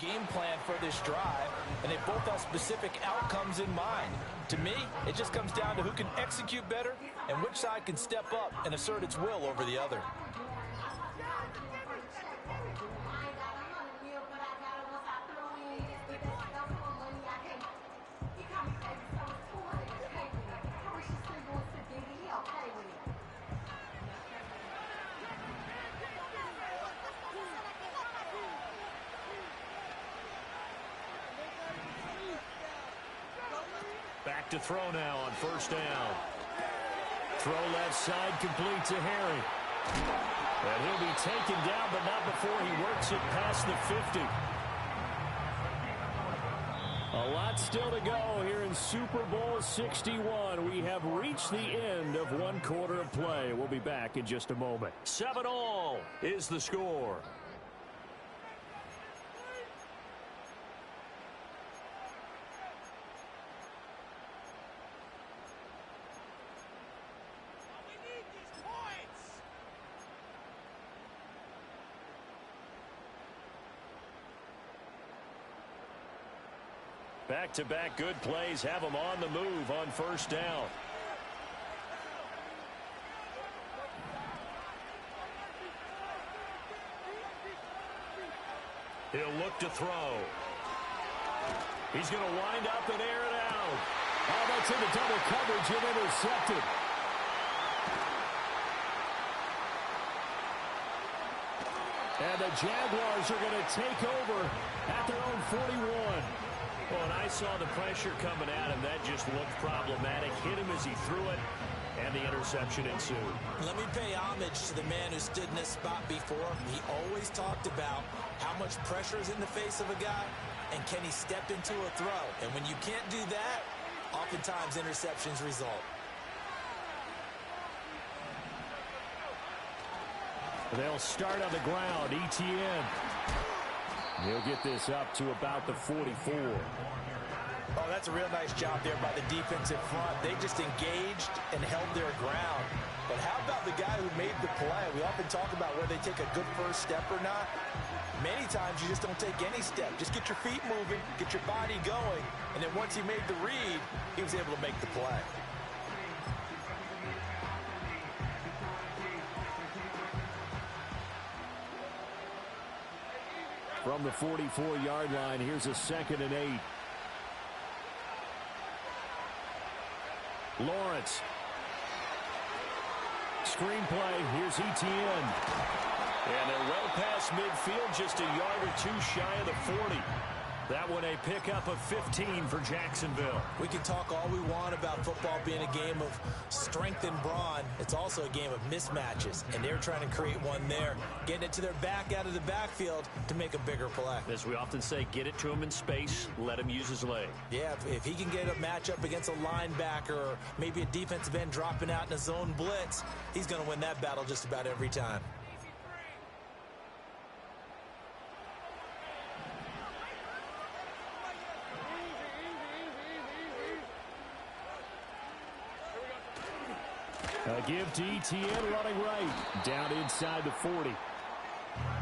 Game plan for this drive, and they both have specific outcomes in mind. To me, it just comes down to who can execute better and which side can step up and assert its will over the other. Back to throw now on first down. Throw left side, complete to Harry. And he'll be taken down, but not before he works it past the 50. A lot still to go here in Super Bowl 61. We have reached the end of one quarter of play. We'll be back in just a moment. 7-all is the score. Back-to-back good plays have them on the move on first down. He'll look to throw. He's going to wind up and air it out. Oh, that's into double coverage and intercepted. And the Jaguars are going to take over at their own 41. Well, and I saw the pressure coming at him. That just looked problematic. Hit him as he threw it, and the interception ensued. Let me pay homage to the man who stood in this spot before. He always talked about how much pressure is in the face of a guy, and can he step into a throw. And when you can't do that, oftentimes interceptions result. They'll start on the ground. ETN. He'll get this up to about the 44. Oh, that's a real nice job there by the defensive front. They just engaged and held their ground. But how about the guy who made the play? We often talk about whether they take a good first step or not. Many times you just don't take any step. Just get your feet moving, get your body going, and then once he made the read, he was able to make the play. From the 44-yard line, here's a 2nd and 8. Lawrence. Screenplay, here's ETN. And they're well past midfield, just a yard or two shy of the 40. That one a pickup of 15 for Jacksonville. We can talk all we want about football being a game of strength and brawn. It's also a game of mismatches, and they're trying to create one there, getting it to their back out of the backfield to make a bigger play. As we often say, get it to him in space, let him use his leg. Yeah, if he can get a matchup against a linebacker or maybe a defensive end dropping out in a zone blitz, he's going to win that battle just about every time. A give to ETN running right. Down inside the 40.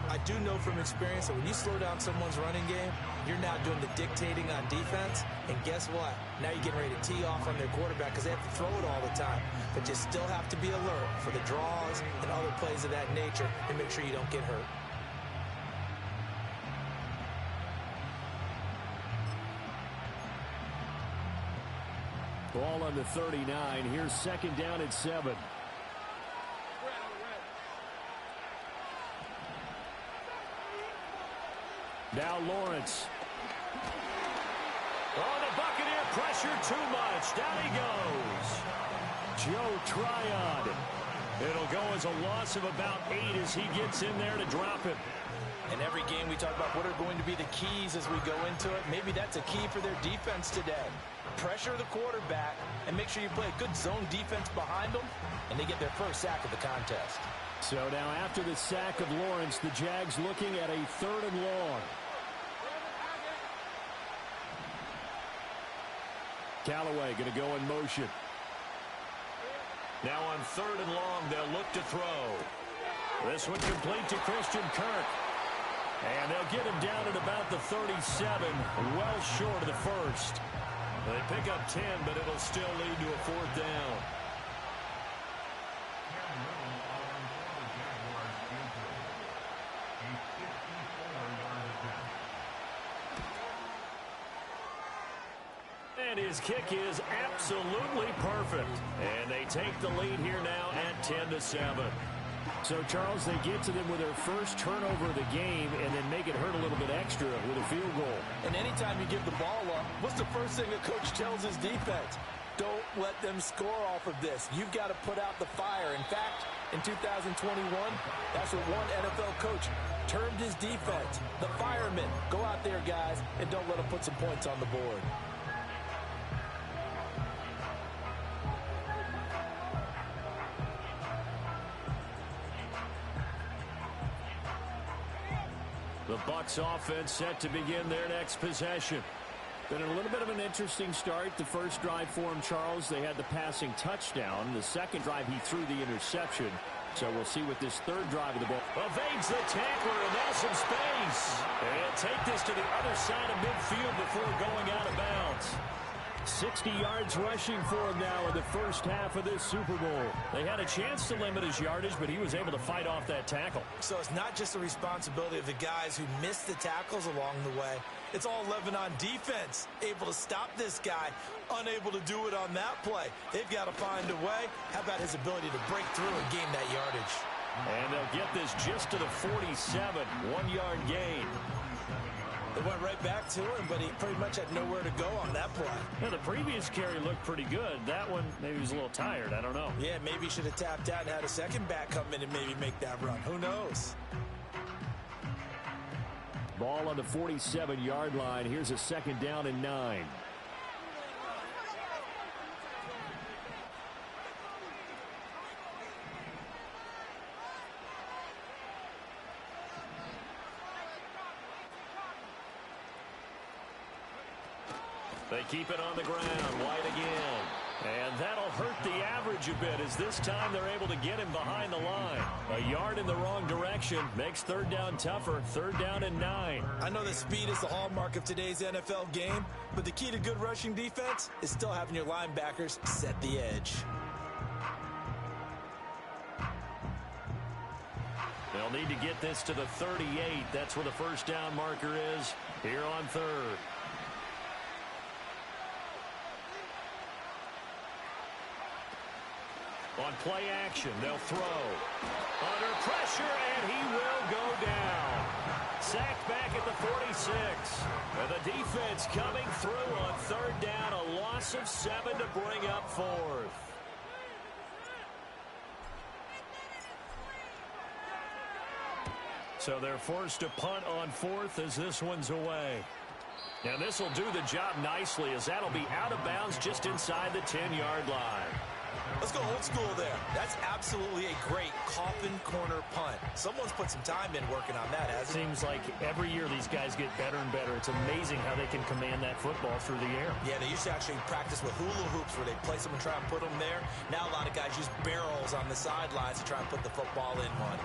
I do know from experience that when you slow down someone's running game, you're now doing the dictating on defense. And guess what? Now you're getting ready to tee off on their quarterback because they have to throw it all the time. But you still have to be alert for the draws and other plays of that nature and make sure you don't get hurt. Ball on the 39. Here's 2nd down and 7. Now Lawrence. Oh, the Buccaneer pressure too much. Down he goes. Joe Tryon. It'll go as a loss of about 8 as he gets in there to drop it. In every game we talk about what are going to be the keys as we go into it. Maybe that's a key for their defense today. Pressure the quarterback and make sure you play a good zone defense behind them, and they get their first sack of the contest. So now after the sack of Lawrence, the Jags looking at a 3rd and long. Callaway going to go in motion. Now on 3rd and long, they'll look to throw. This one complete to Christian Kirk. And they'll get him down at about the 35. 37, well short of the first. They pick up 10, but it'll still lead to a fourth down. And his kick is absolutely perfect. And they take the lead here now at 10-7. So, Charles, they get to them with their first turnover of the game and then make it hurt a little bit extra with a field goal. And anytime you give the ball up, what's the first thing the coach tells his defense? Don't let them score off of this. You've got to put out the fire. In fact, in 2021, that's what one NFL coach termed his defense. The firemen. Go out there, guys, and don't let them put some points on the board. The Bucs offense set to begin their next possession. Been a little bit of an interesting start. The first drive for him, Charles, they had the passing touchdown. The second drive, he threw the interception. So we'll see what this third drive of the ball. Evades the tackler, and now some space. And take this to the other side of midfield before going out of bounds. 60 yards rushing for him now in the first half of this Super Bowl. They had a chance to limit his yardage, but he was able to fight off that tackle. So it's not just the responsibility of the guys who missed the tackles along the way. It's all Lebanon defense, able to stop this guy, unable to do it on that play. They've got to find a way. How about his ability to break through and gain that yardage? And they'll get this just to the 47, 1-yard gain. They went right back to him, but he pretty much had nowhere to go on that play. Yeah, the previous carry looked pretty good. That one, maybe he was a little tired. I don't know. Yeah, maybe he should have tapped out and had a second back come in and maybe make that run. Who knows? Ball on the 47-yard line. Here's a second down and 9. They keep it on the ground. White again. And that'll hurt the average a bit as this time they're able to get him behind the line. A yard in the wrong direction makes third down tougher. Third down and 9. I know that speed is the hallmark of today's NFL game, but the key to good rushing defense is still having your linebackers set the edge. They'll need to get this to the 38. That's where the first down marker is here on third. On play action, they'll throw. Under pressure, and he will go down. Sacked back at the 46. And the defense coming through on third down. A loss of 7 to bring up fourth. So they're forced to punt on fourth as this one's away. And this will do the job nicely as that'll be out of bounds just inside the 10-yard line. Let's go old school there. That's absolutely a great coffin corner punt. Someone's put some time in working on that, hasn't it? Seems like every year these guys get better and better. It's amazing how they can command that football through the air. Yeah, they used to actually practice with hula hoops where they place them and try and put them there. Now a lot of guys use barrels on the sidelines to try and put the football in one.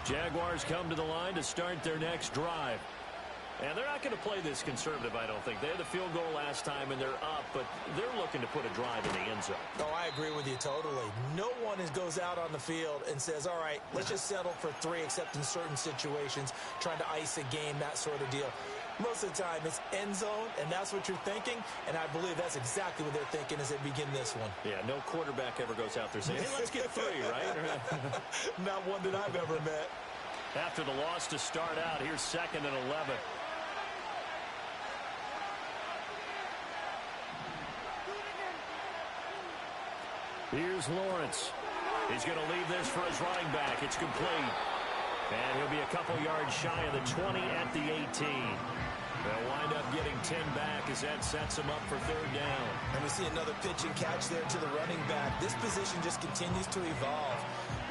Jaguars come to the line to start their next drive. And they're not going to play this conservative, I don't think. They had the field goal last time, and they're up, but they're looking to put a drive in the end zone. Oh, I agree with you totally. No one goes out on the field and says, all right, let's just settle for 3, except in certain situations, trying to ice a game, that sort of deal. Most of the time, it's end zone, and that's what you're thinking, and I believe that's exactly what they're thinking as they begin this one. Yeah, no quarterback ever goes out there saying, hey, let's get 3, right? Not one that I've ever met. After the loss to start out, here's 2nd and 11. Here's Lawrence. He's going to leave this for his running back. It's complete. And he'll be a couple yards shy of the 20 at the 18. They'll wind up getting 10 back as that sets him up for third down. And we see another pitch and catch there to the running back. This position just continues to evolve.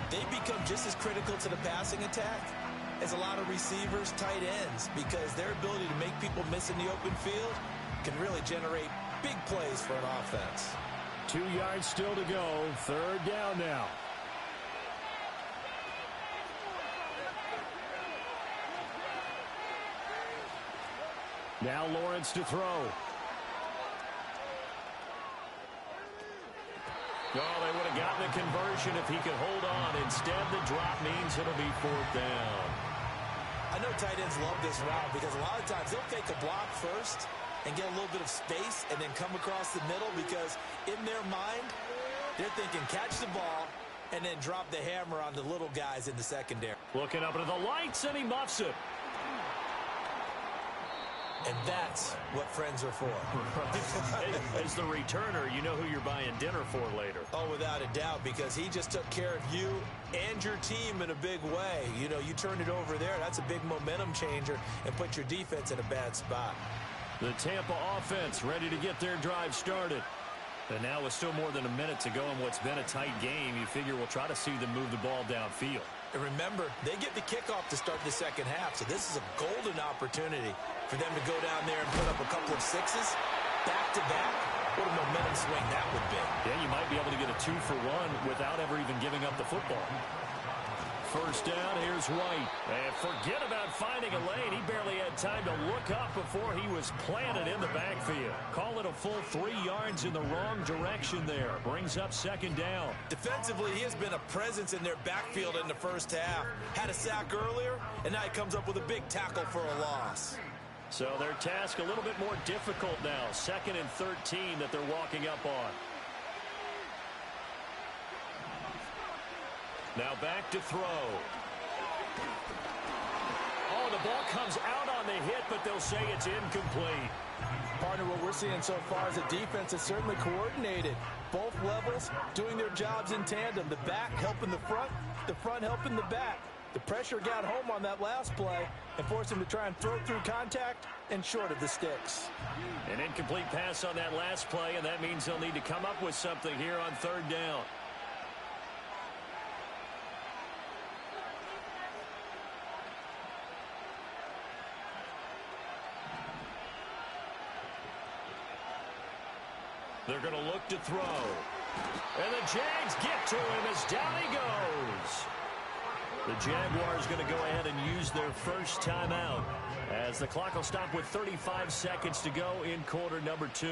They become just as critical to the passing attack as a lot of receivers, tight ends, because their ability to make people miss in the open field can really generate big plays for an offense. 2 yards still to go. Third down now. Now Lawrence to throw. Oh, they would have gotten the conversion if he could hold on. Instead, the drop means it'll be 4th down. I know tight ends love this route because a lot of times they'll take a block first and get a little bit of space and then come across the middle because in their mind, they're thinking catch the ball and then drop the hammer on the little guys in the secondary. Looking up into the lights, and he muffs it. And that's what friends are for. As the returner, you know who you're buying dinner for later. Oh, without a doubt, because he just took care of you and your team in a big way. You know, you turned it over there. That's a big momentum changer and put your defense in a bad spot. The Tampa offense ready to get their drive started. And now with still more than a minute to go in what's been a tight game, you figure we'll try to see them move the ball downfield. And remember, they get the kickoff to start the second half, so this is a golden opportunity for them to go down there and put up a couple of sixes back-to-back. What a momentum swing that would be. Yeah, you might be able to get a 2-for-1 without ever even giving up the football. First down, here's White. And forget about finding a lane. He barely had time to look up before he was planted in the backfield. Call it a full 3 yards in the wrong direction there. Brings up 2nd down. Defensively, he has been a presence in their backfield in the first half. Had a sack earlier, and now he comes up with a big tackle for a loss. So their task a little bit more difficult now. 2nd and 13 that they're walking up on. Now back to throw. Oh, the ball comes out on the hit, but they'll say it's incomplete. Partner, what we're seeing so far is a defense is certainly coordinated. Both levels doing their jobs in tandem. The back helping the front helping the back. The pressure got home on that last play and forced him to try and throw through contact and short of the sticks. An incomplete pass on that last play, and that means they'll need to come up with something here on 3rd down. They're going to look to throw. And the Jags get to him as down he goes. The Jaguars going to go ahead and use their first timeout as the clock will stop with 35 seconds to go in quarter number 2.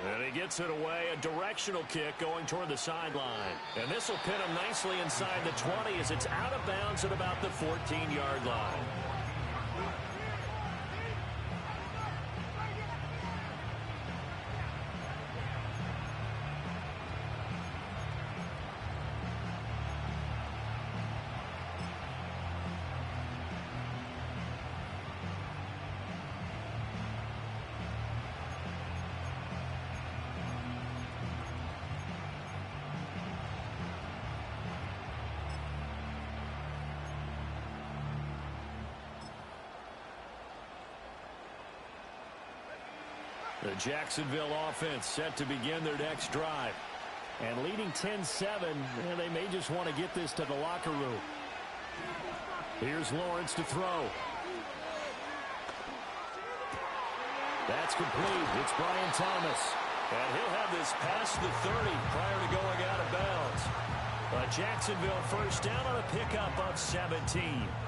And he gets it away, a directional kick going toward the sideline. And this will pin him nicely inside the 20 as it's out of bounds at about the 14-yard line. The Jacksonville offense set to begin their next drive. And leading 10-7, and they may just want to get this to the locker room. Here's Lawrence to throw. That's complete. It's Brian Thomas. And he'll have this past the 30 prior to going out of bounds. Jacksonville first down on a pickup of 17.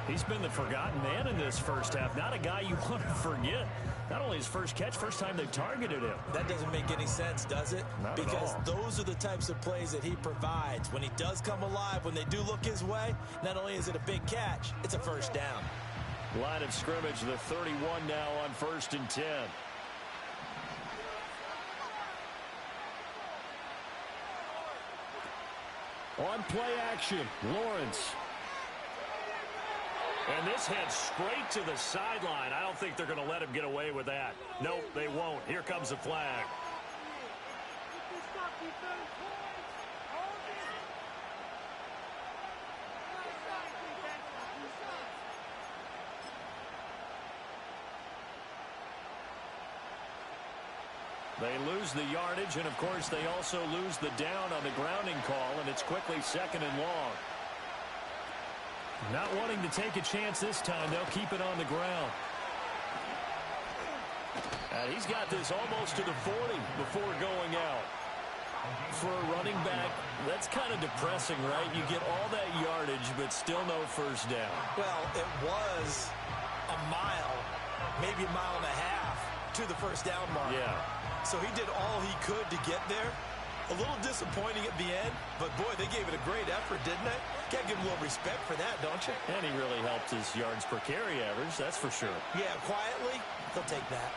He's been the forgotten man in this first half. Not a guy you want to forget. Not only his first catch, first time they targeted him. That doesn't make any sense, does it? Not because at all. Those are the types of plays that he provides. When he does come alive, when they do look his way, not only is it a big catch, it's a first down. Line of scrimmage, the 31 now on 1st and 10. On play action, Lawrence. And this heads straight to the sideline. I don't think they're going to let him get away with that. Nope, they won't. Here comes the flag. They lose the yardage, and of course they also lose the down on the grounding call, and it's quickly 2nd and long. Not wanting to take a chance this time, they'll keep it on the ground. And he's got this almost to the 40 before going out. For a running back, That's kind of depressing, right? You get all that yardage, but still no first down. Well, it was a mile, maybe a mile and a half to the first down mark. Yeah. So he did all he could to get there. A little disappointing at the end, but boy, they gave it a great effort, didn't they? Got to give him a little respect for that, don't you? And he really helped his yards per carry average, that's for sure. Yeah, quietly, he'll take that.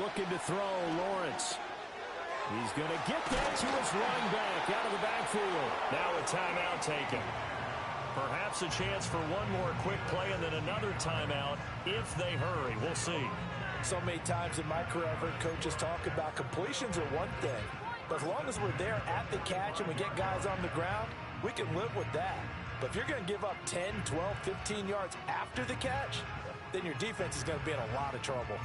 Looking to throw, Lawrence. He's going to get that to his running back out of the backfield. Now a timeout taken. Perhaps a chance for one more quick play and then another timeout if they hurry. We'll see. So many times in my career, I've heard coaches talk about completions are one thing. But as long as we're there at the catch and we get guys on the ground, we can live with that. But if you're going to give up 10, 12, 15 yards after the catch, then your defense is going to be in a lot of trouble.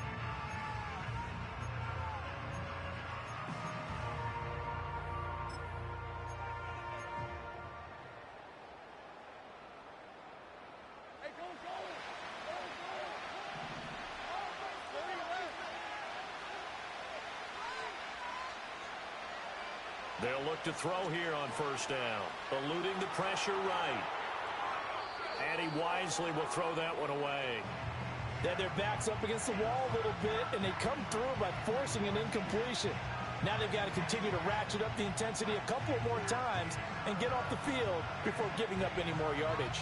They'll look to throw here on first down. Eluding the pressure right. And he wisely will throw that one away. Then their back's up against the wall a little bit, and they come through by forcing an incompletion. Now they've got to continue to ratchet up the intensity a couple more times and get off the field before giving up any more yardage.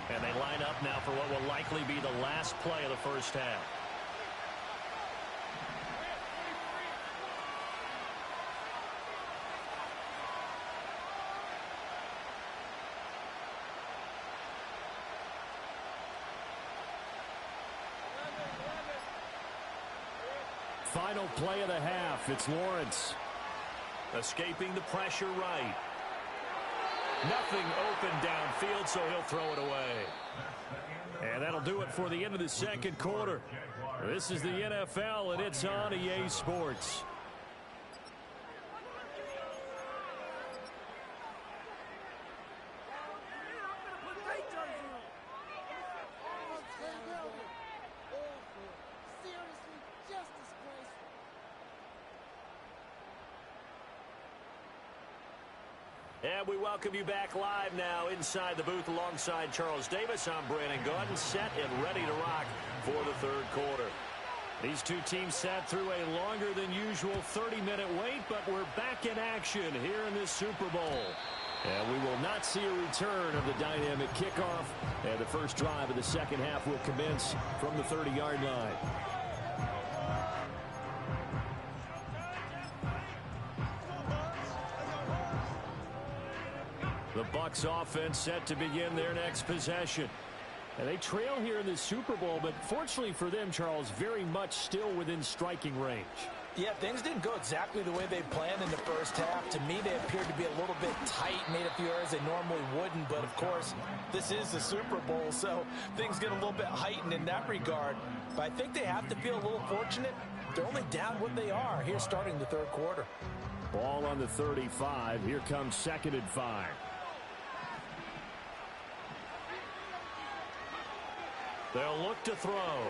And they line up now for what will likely be the last play of the first half. Final play of the half. It's Lawrence. Escaping the pressure right. Nothing open downfield, so he'll throw it away. And that'll do it for the end of the second quarter. This is the NFL, and it's on EA Sports. And we welcome you back live now inside the booth alongside Charles Davis. I'm Brandon Gaudin, set and ready to rock for the third quarter. These two teams sat through a longer than usual 30-minute wait, but we're back in action here in this Super Bowl. And we will not see a return of the dynamic kickoff. And the first drive of the second half will commence from the 30-yard line. The Bucs offense set to begin their next possession. And they trail here in the Super Bowl, but fortunately for them, Charles, very much still within striking range. Yeah, things didn't go exactly the way they planned in the first half. To me, they appeared to be a little bit tight, made a few errors they normally wouldn't. But, of course, this is the Super Bowl, so things get a little bit heightened in that regard. But I think they have to feel a little fortunate. They're only down what they are here starting the third quarter. Ball on the 35. Here comes 2nd and 5. They'll look to throw.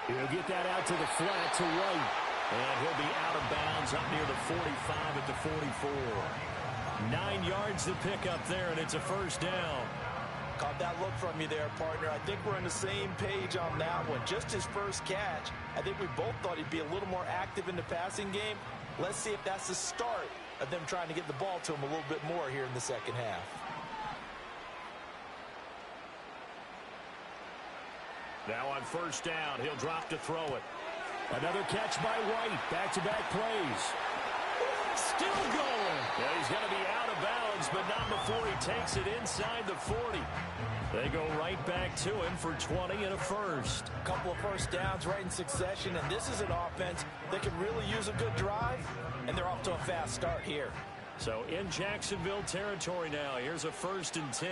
He'll get that out to the flat to White. And he'll be out of bounds up near the 45 at the 44. 9 yards to pick up there, and it's a first down. Caught that look from you there, partner. I think we're on the same page on that one. Just his first catch. I think we both thought he'd be a little more active in the passing game. Let's see if that's the start of them trying to get the ball to him a little bit more here in the second half. Now on first down, he'll drop to throw it. Another catch by White. Back-to-back plays. Still going. Yeah, he's going to be out of bounds, but not before he takes it inside the 40. They go right back to him for 20 and a first. A couple of first downs right in succession, and this is an offense that can really use a good drive, and they're off to a fast start here. So in Jacksonville territory now, here's a 1st and 10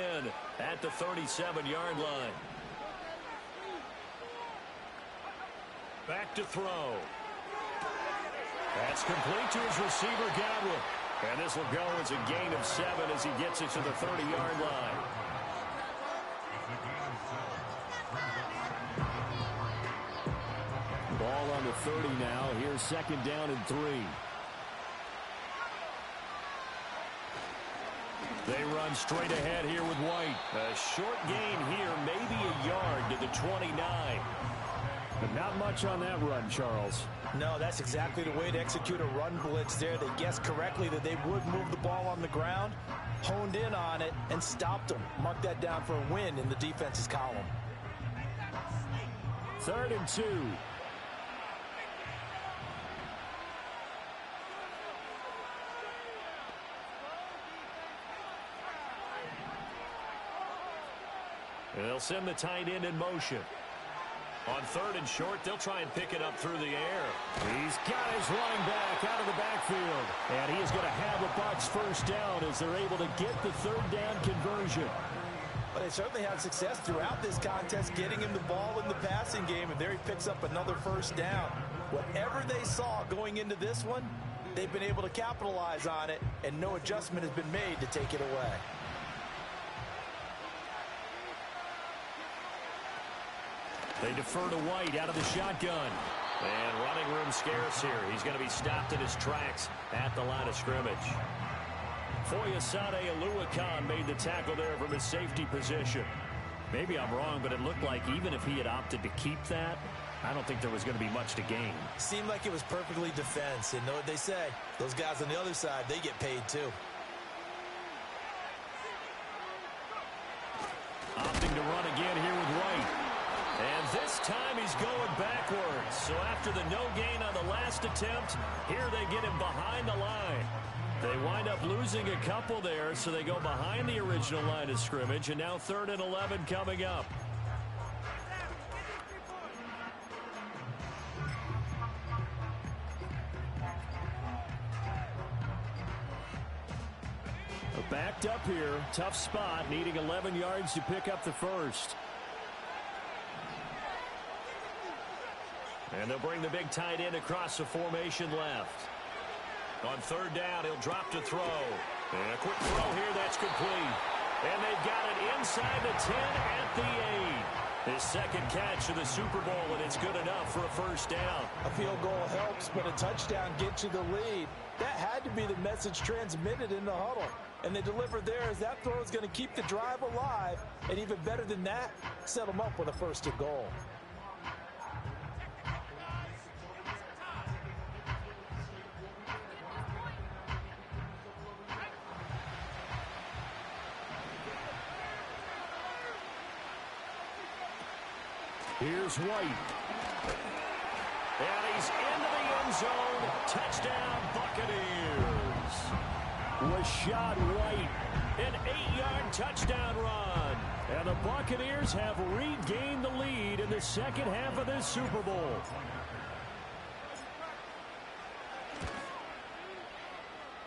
at the 37-yard line. Back to throw. That's complete to his receiver, Godwin. And this will go as a gain of 7 as he gets it to the 30-yard line. Ball on the 30 now. Here's second down and 3. They run straight ahead here with White. A short gain here, maybe a yard to the 29. But not much on that run, Charles. No, that's exactly the way to execute a run blitz there. They guessed correctly that they would move the ball on the ground, honed in on it, and stopped them. Mark that down for a win in the defense's column. 3rd and 2. They'll send the tight end in motion. On 3rd and short, they'll try and pick it up through the air. He's got his running back out of the backfield. And he is going to have a Bucs first down as they're able to get the 3rd down conversion. But they certainly had success throughout this contest getting him the ball in the passing game, and there he picks up another first down. Whatever they saw going into this one, they've been able to capitalize on it, and no adjustment has been made to take it away. They defer to White out of the shotgun. And running room scarce here. He's going to be stopped in his tracks at the line of scrimmage. Foyesade Oluwakan made the tackle there from his safety position. Maybe I'm wrong, but it looked like even if he had opted to keep that, I don't think there was going to be much to gain. Seemed like it was perfectly defense. And know what they say? Those guys on the other side, they get paid too. Opting to run again here with White. And this time he's going backwards. So after the no gain on the last attempt, here they get him behind the line. They wind up losing a couple there, so they go behind the original line of scrimmage, and now 3rd and 11 coming up. Backed up here, tough spot, needing 11 yards to pick up the first. And they'll bring the big tight end across the formation left. On 3rd down, he'll drop to throw. And a quick throw here, that's complete. And they've got it inside the 10 at the 8. His second catch of the Super Bowl, and it's good enough for a first down. A field goal helps, but a touchdown gets you the lead. That had to be the message transmitted in the huddle. And they delivered there as that throw is going to keep the drive alive. And even better than that, set them up with a 1st and goal. Here's White. And he's into the end zone. Touchdown, Buccaneers. Rachaad White, an 8-yard touchdown run. And the Buccaneers have regained the lead in the second half of this Super Bowl.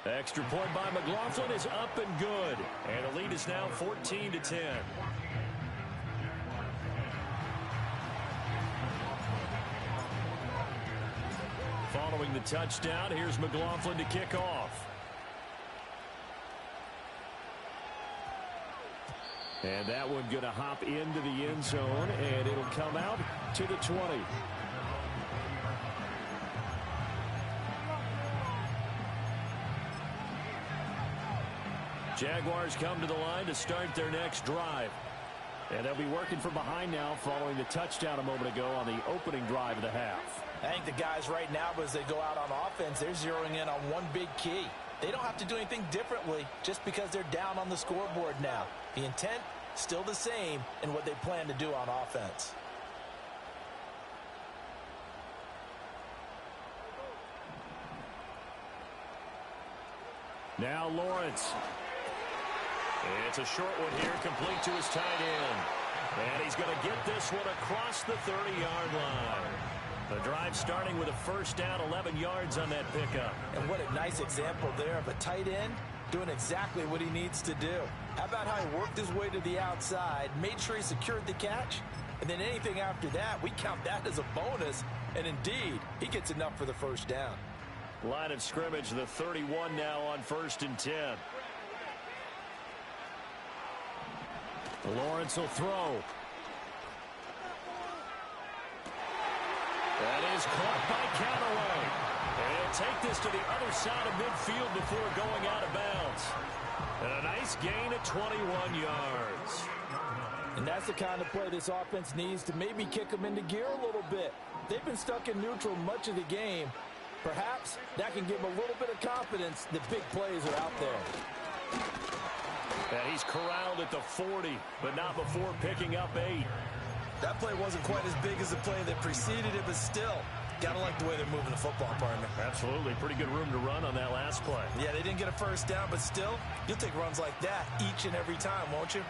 Extra point by McLaughlin is up and good. And the lead is now 14-10. Following the touchdown, here's McLaughlin to kick off. And that one going to hop into the end zone, and it'll come out to the 20. Jaguars come to the line to start their next drive. And they'll be working from behind now following the touchdown a moment ago on the opening drive of the half. I think the guys right now, as they go out on offense, they're zeroing in on one big key. They don't have to do anything differently just because they're down on the scoreboard now. The intent, still the same in what they plan to do on offense. Now Lawrence. It's a short one here, complete to his tight end. And he's going to get this one across the 30-yard line. The drive starting with a first down, 11 yards on that pickup. And what a nice example there of a tight end doing exactly what he needs to do. How about how he worked his way to the outside, made sure he secured the catch, and then anything after that, we count that as a bonus. And indeed, he gets enough for the first down. Line of scrimmage, the 31 now on 1st and 10. Lawrence will throw. That is caught by Callaway. And he'll take this to the other side of midfield before going out of bounds. And a nice gain of 21 yards. And that's the kind of play this offense needs to maybe kick them into gear a little bit. They've been stuck in neutral much of the game. Perhaps that can give them a little bit of confidence that big plays are out there. And he's corralled at the 40, but not before picking up 8. That play wasn't quite as big as the play that preceded it, but still, gotta like the way they're moving the football, partner. Absolutely. Pretty good room to run on that last play. Yeah, they didn't get a first down, but still, you'll take runs like that each and every time, won't you?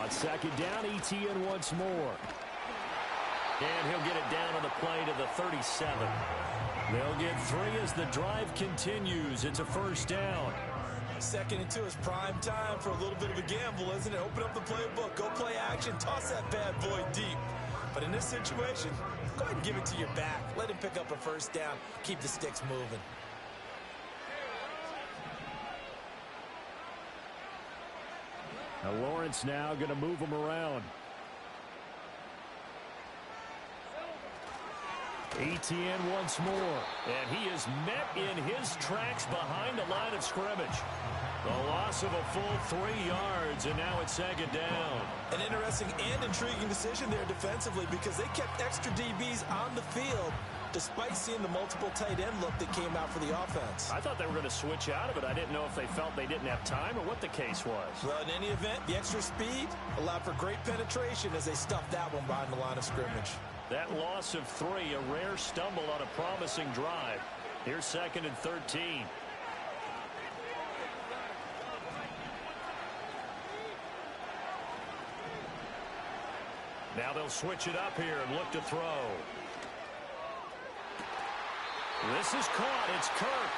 On 2nd down, Etienne once more. And he'll get it down on the play to the 37. They'll get 3 as the drive continues. It's a 1st down. 2nd and 2 is prime time for a little bit of a gamble, isn't it? Open up the playbook, go play action, toss that bad boy deep. But in this situation, go ahead and give it to your back. Let him pick up a 1st down. Keep the sticks moving. Now Lawrence now going to move him around. Etienne once more. And he is met in his tracks behind the line of scrimmage. The loss of a full 3 yards, and now it's 2nd down. An interesting and intriguing decision there defensively because they kept extra DBs on the field despite seeing the multiple tight end look that came out for the offense. I thought they were going to switch out of it. I didn't know if they felt they didn't have time or what the case was. Well, in any event, the extra speed allowed for great penetration as they stuffed that one behind the line of scrimmage. That loss of 3, a rare stumble on a promising drive. Here's 2nd and 13. Now they'll switch it up here and look to throw. This is caught. It's Kirk.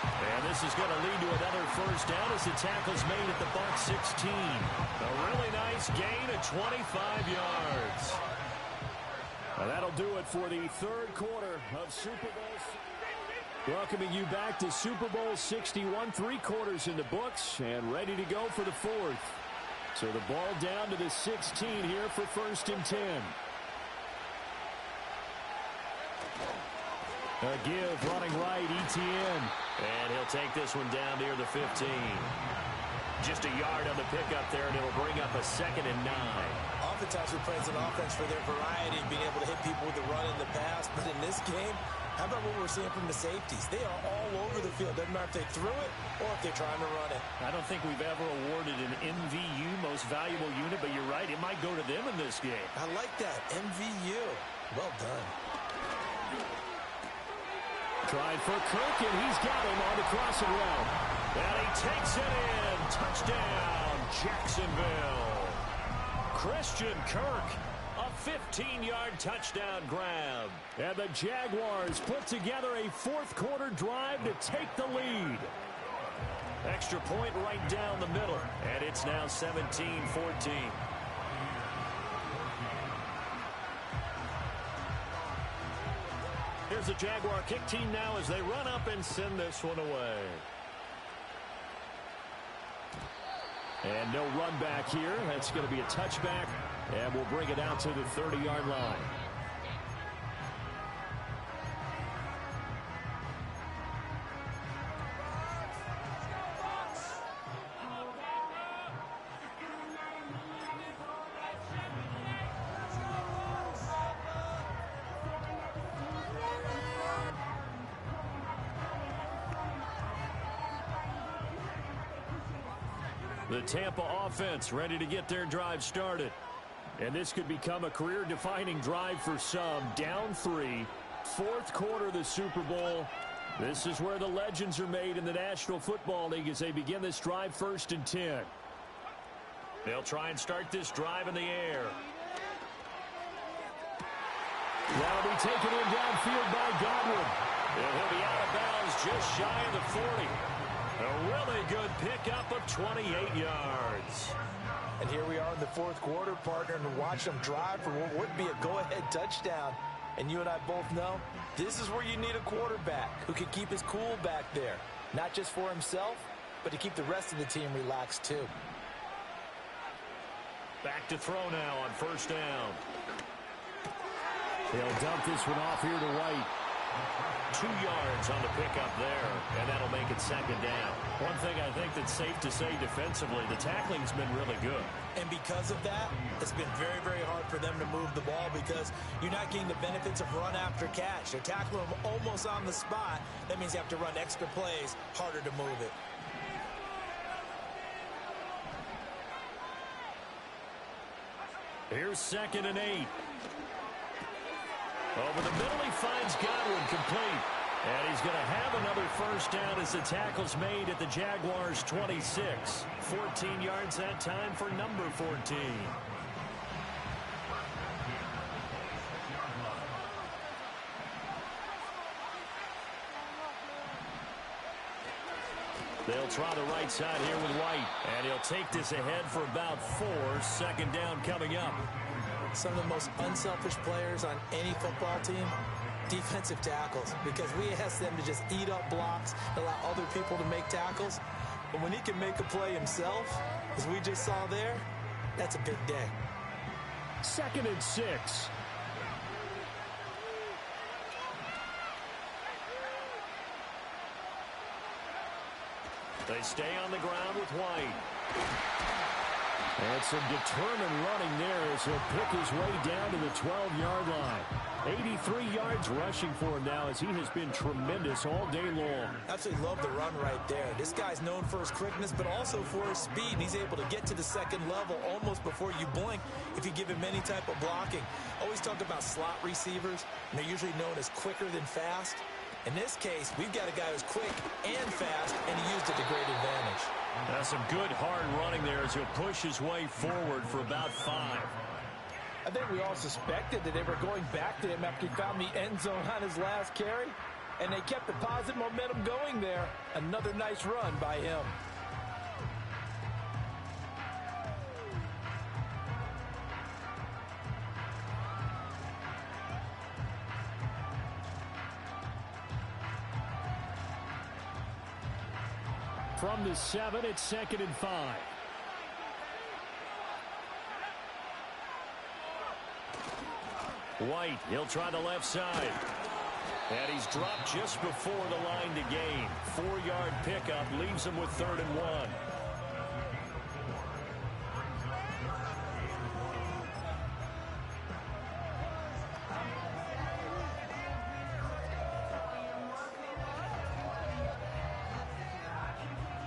And this is going to lead to another 1st down as the tackle's made at the Bucs 16. A really nice gain of 25 yards. Well, that'll do it for the 3rd quarter of Super Bowl. Welcoming you back to Super Bowl 61. 3 quarters in the books and ready to go for the 4th. So the ball down to the 16 here for 1st and 10. A give running right, Etienne. And he'll take this one down near the 15. Just a yard on the pickup there, and it'll bring up a 2nd and 9. Oftentimes we praise an offense for their variety, being able to hit people with the run in the pass. But in this game, how about what we're seeing from the safeties? They are all over the field. Doesn't matter if they threw it or if they're trying to run it. I don't think we've ever awarded an MVU, most valuable unit, but you're right. It might go to them in this game. I like that. MVU. Well done. Trying for Kirk, and he's got him on the crossing route. And he takes it in. Touchdown, Jacksonville. Christian Kirk, a 15-yard touchdown grab. And the Jaguars put together a 4th quarter drive to take the lead. Extra point right down the middle, and it's now 17-14. Here's the Jaguar kick team now as they run up and send this one away. And no run back here. That's going to be a touchback, and we'll bring it out to the 30-yard line. The Tampa offense ready to get their drive started. And this could become a career-defining drive for some. Down 3, 4th quarter of the Super Bowl. This is where the legends are made in the National Football League as they begin this drive 1st and 10. They'll try and start this drive in the air. That'll be taken in downfield by Godwin. And he'll be out of bounds just shy of the 40. A really good pickup of 28 yards. And here we are in the fourth quarter, partner, and watch them drive for what would be a go-ahead touchdown. And you and I both know this is where you need a quarterback who can keep his cool back there. Not just for himself, but to keep the rest of the team relaxed too. Back to throw now on first down. They'll dump this one off here to White. 2 yards on the pickup there, and that'll make it second down. One thing I think that's safe to say defensively, the tackling's been really good. And because of that, it's been very, very hard for them to move the ball because you're not getting the benefits of run after catch. They're tackling them almost on the spot. That means you have to run extra plays, harder to move it. Here's 2nd and 8. Over the middle, he finds Godwin complete. And he's going to have another first down as the tackle's made at the Jaguars' 26. 14 yards that time for number 14. They'll try the right side here with White. And he'll take this ahead for about 4. 2nd down coming up. Some of the most unselfish players on any football team, defensive tackles, because we ask them to just eat up blocks, allow other people to make tackles. But when he can make a play himself, as we just saw there, that's a big day. 2nd and 6. They stay on the ground with White. And some determined running there as he'll pick his way down to the 12-yard line. 83 yards rushing for him now as he has been tremendous all day long. Absolutely love the run right there. This guy's known for his quickness, but also for his speed. And he's able to get to the second level almost before you blink if you give him any type of blocking. Always talk about slot receivers, and they're usually known as quicker than fast. In this case, we've got a guy who's quick and fast, and he used it to great advantage. That's some good hard running there as he'll push his way forward for about 5. I think we all suspected that they were going back to him after he found the end zone on his last carry, and they kept the positive momentum going there. Another nice run by him. From the 7, it's 2nd and 5. White, he'll try the left side. And he's dropped just before the line to gain. 4-yard pickup leaves him with 3rd and 1.